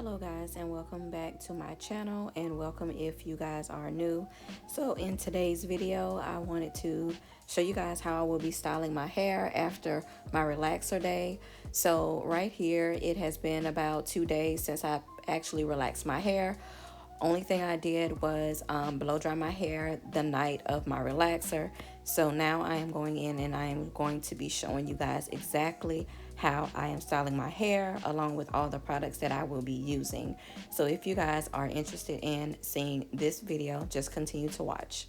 Hello guys, and welcome back to my channel, and welcome if you guys are new. So in today's video I wanted to show you guys how I will be styling my hair after my relaxer day. So right here, it has been about 2 days since I actually relaxed my hair. Only thing I did was blow dry my hair the night of my relaxer. So now I am going in and I am going to be showing you guys exactly how I am styling my hair along with all the products that I will be using. So if you guys are interested in seeing this video, just continue to watch.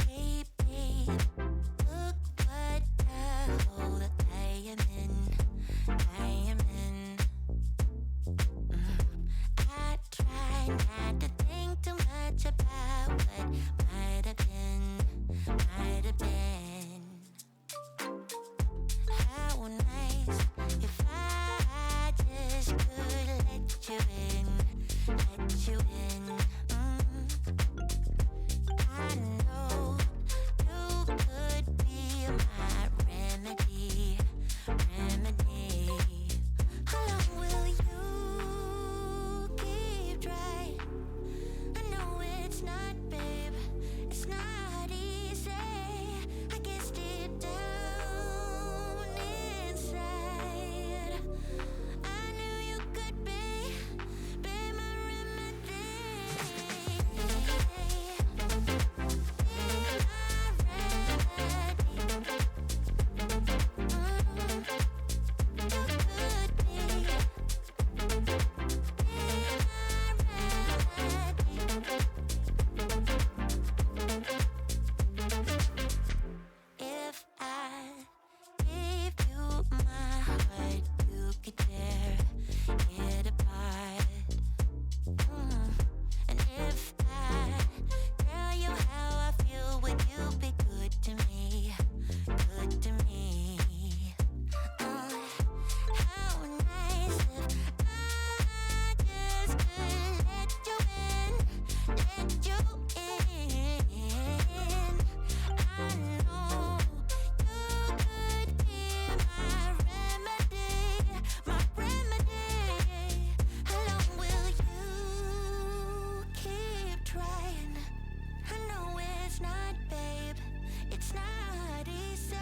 Hey babe, look what hole I am in. I am in. I try not to think too much about what might have been, might have been. How nice if I just could let you in, let you in. I know you could be my remedy, remedy. How long will you keep trying? I know it's not, babe, it's not easy. I guess deep down inside, I knew you could be my remedy. If I gave you my heart, you could tear it apart. And if I tell you how I feel, would you be good to me? Good to me. How nice if I just could let you in, let you in. I know you could be my remedy, my remedy. How long will you keep trying? I know it's not, babe, it's not easy.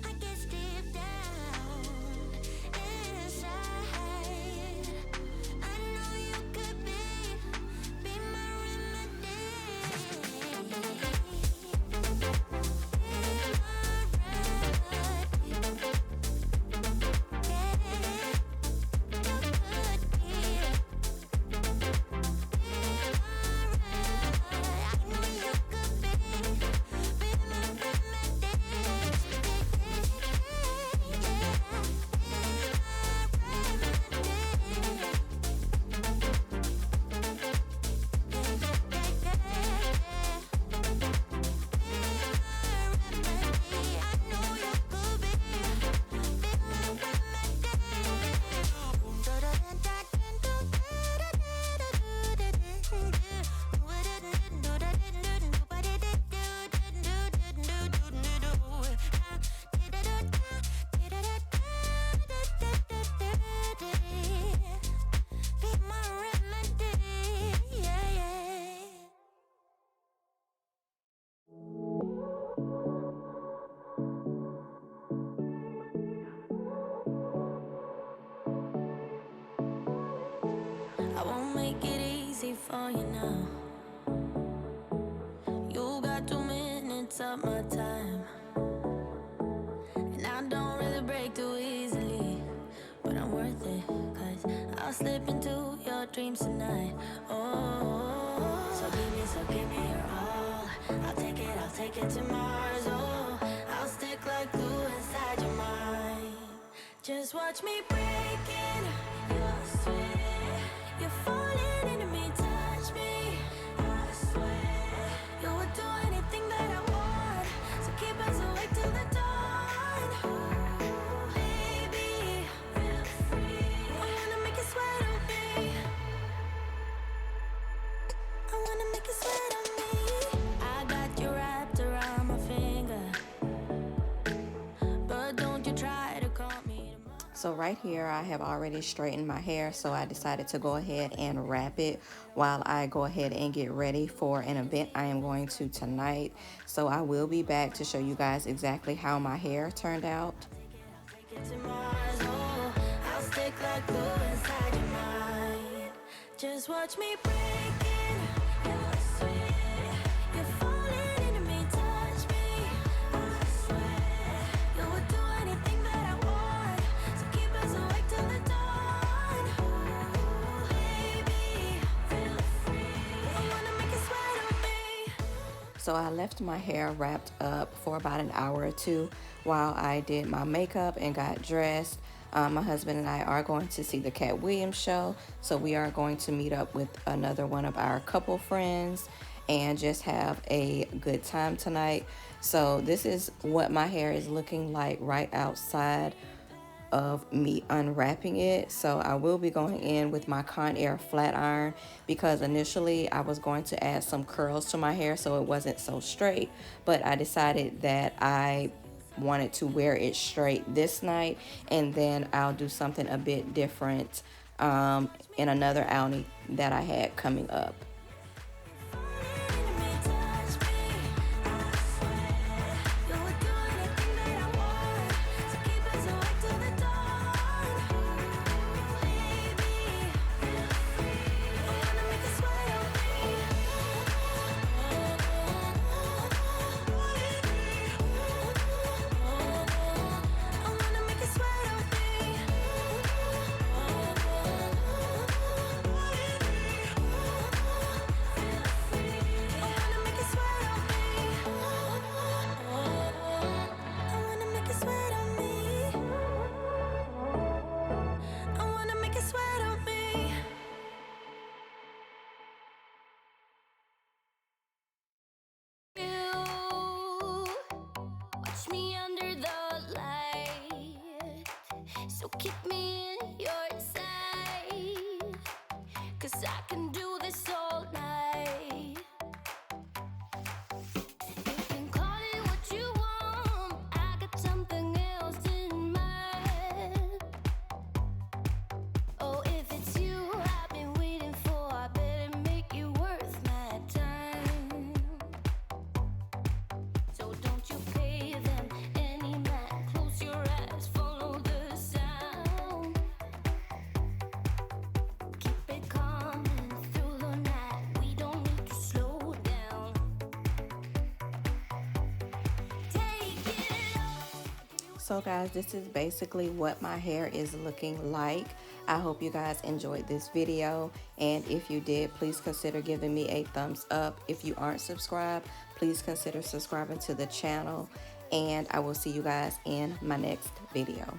I guess deep down inside, I know you could be my remedy. I won't make it easy for you now. You got 2 minutes of my time, and I don't really break too easily, but I'm worth it, 'cause I'll slip into your dreams tonight. Oh, so give me your all. I'll take it to Mars. Oh, I'll stick like glue inside your mind. Just watch me breaking your sweat. You're falling into me, touch me. I swear you would do anything that I want, so keep us awake till the dawn. Ooh, baby, feel free. I wanna make you sweat on me. I wanna make you sweat on me. I got you wrapped around my finger, but don't you try to call me tomorrow. So right here, I have already straightened my hair, so I decided to go ahead and wrap it while I go ahead and get ready for an event I am going to tonight. So I will be back to show you guys exactly how my hair turned out. Just watch me breaking your sweat. You're falling into me, touch me. I swear you would do anything that I want, so keep us awake till the dawn. Ooh, baby, feel free. I wanna make you sweat on me. So I left my hair wrapped up for about an hour or two while I did my makeup and got dressed. My husband and I are going to see the Cat Williams show, so we are going to meet up with another one of our couple friends and just have a good time tonight. So this is what my hair is looking like right outside of me unwrapping it. So I will be going in with my Conair flat iron because initially I was going to add some curls to my hair so it wasn't so straight, but I decided that I wanted to wear it straight this night, and then I'll do something a bit different in another outing that I had coming up. Watch me under the light, so keep me in your sight, 'cause I can do this all night. You can call it what you want, I got something else in mind. Oh, if it's you I've been waiting for, I better make you worth my time. So don't you pay them any mind, close your eyes, follow the sound. Keep it coming through the night, we don't need to slow down. Take it off. So guys, this is basically what my hair is looking like. I hope you guys enjoyed this video, and if you did, please consider giving me a thumbs up. If you aren't subscribed, please consider subscribing to the channel, and I will see you guys in my next video.